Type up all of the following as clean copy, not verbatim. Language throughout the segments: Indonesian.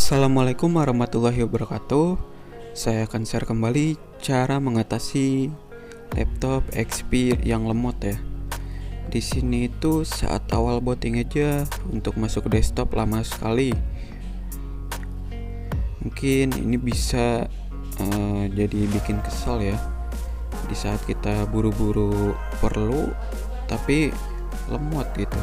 Assalamualaikum warahmatullahi wabarakatuh. Saya akan share kembali cara mengatasi laptop XP yang lemot ya. Di sini itu saat awal booting aja untuk masuk ke desktop lama sekali. Mungkin ini bisa jadi bikin kesal ya. Di saat kita buru-buru perlu tapi lemot gitu.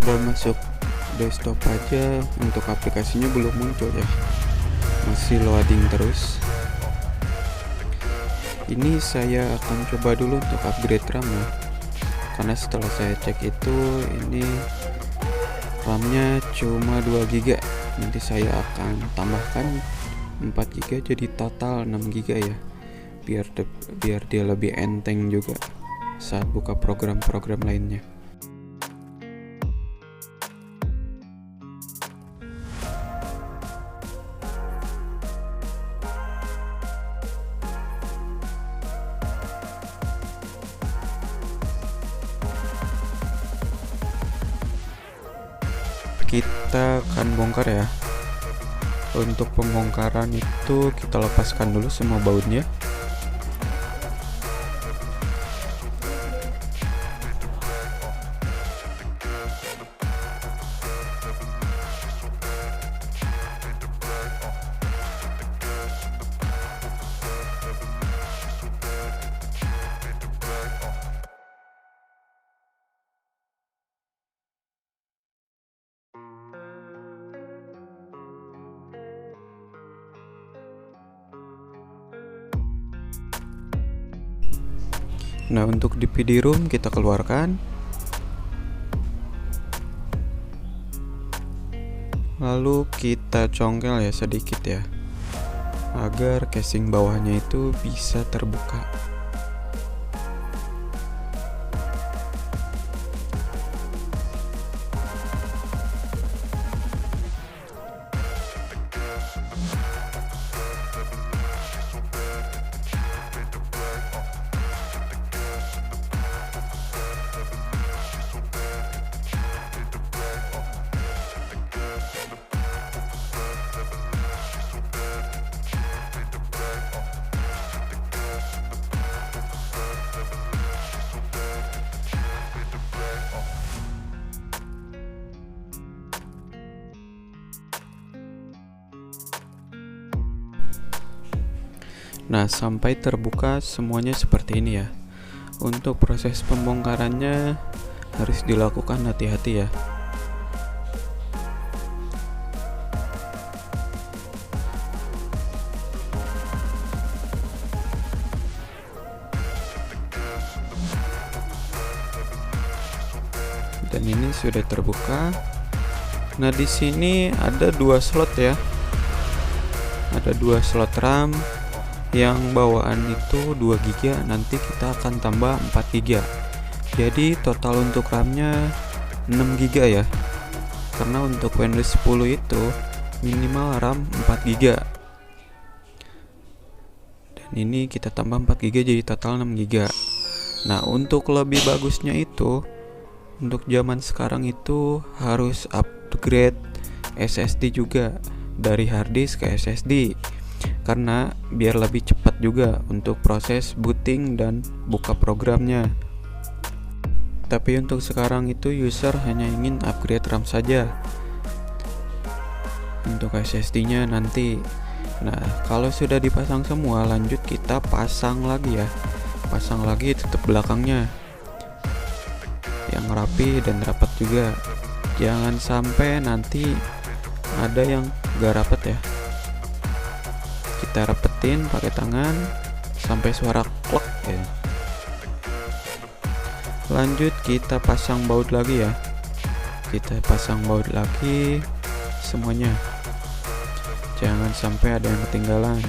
Udah masuk desktop aja, untuk aplikasinya belum muncul ya, masih loading terus. Ini saya akan coba dulu untuk upgrade RAM ya, karena setelah saya cek itu ini RAM-nya cuma 2 GB. Nanti saya akan tambahkan 4 GB jadi total 6 GB ya, biar dia lebih enteng juga saat buka program-program lainnya. Kita akan bongkar ya. Untuk pembongkaran itu kita lepaskan dulu semua bautnya. Nah, untuk DVD room kita keluarkan, lalu kita congkel ya sedikit ya, agar casing bawahnya itu bisa terbuka. Nah, sampai terbuka semuanya seperti ini ya. Untuk proses pembongkarannya harus dilakukan hati-hati ya. Dan ini sudah terbuka. Nah, di sini ada 2 slot ya. Ada 2 slot RAM yang bawaan itu 2 GB, nanti kita akan tambah 4 GB. Jadi total untuk RAM-nya 6 GB ya. Karena untuk Windows 10 itu minimal RAM 4 GB. Dan ini kita tambah 4 GB jadi total 6 GB. Nah, untuk lebih bagusnya itu untuk zaman sekarang itu harus upgrade SSD juga dari harddisk ke SSD, karena biar lebih cepat juga untuk proses booting dan buka programnya. Tapi untuk sekarang itu user hanya ingin upgrade RAM saja. Untuk SSD-nya nanti. Nah, kalau sudah dipasang semua, lanjut kita pasang lagi ya. Pasang lagi tutup belakangnya yang rapi dan rapat juga. Jangan sampai nanti ada yang gak rapat ya. Kita rapetin pakai tangan sampai suara klek ya. Lanjut kita pasang baut lagi ya. Kita pasang baut lagi semuanya. Jangan sampai ada yang ketinggalan.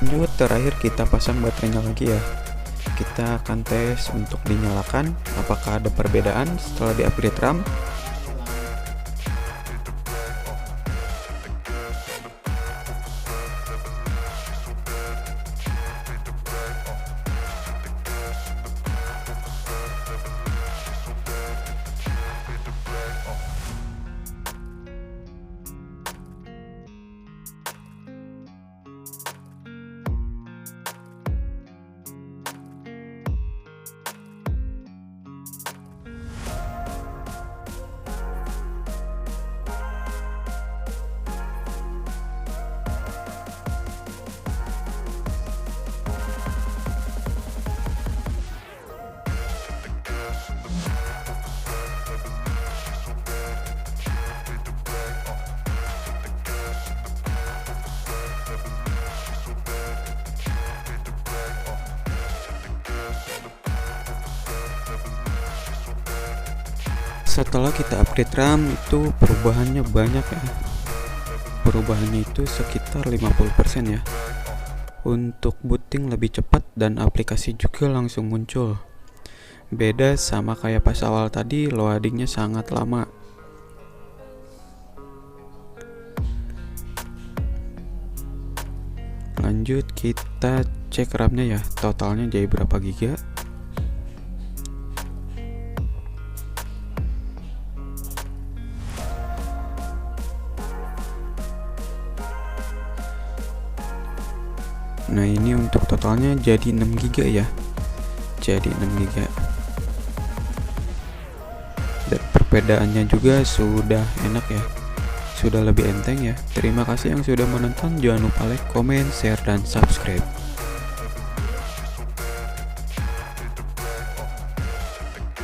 Lanjut, terakhir kita pasang baterainya lagi ya. Kita akan tes untuk dinyalakan apakah ada perbedaan setelah di-upgrade RAM. Setelah kita upgrade RAM itu perubahannya banyak ya. Perubahannya itu sekitar 50% ya. Untuk booting lebih cepat dan aplikasi juga langsung muncul. Beda sama kayak pas awal tadi, loadingnya sangat lama. Lanjut kita cek RAM-nya ya, totalnya jadi berapa giga. Nah, ini untuk totalnya jadi 6 GB ya. Jadi 6 GB. Perbedaannya juga sudah enak ya, sudah lebih enteng ya. Terima kasih yang sudah menonton, jangan lupa like, comment, share, dan subscribe.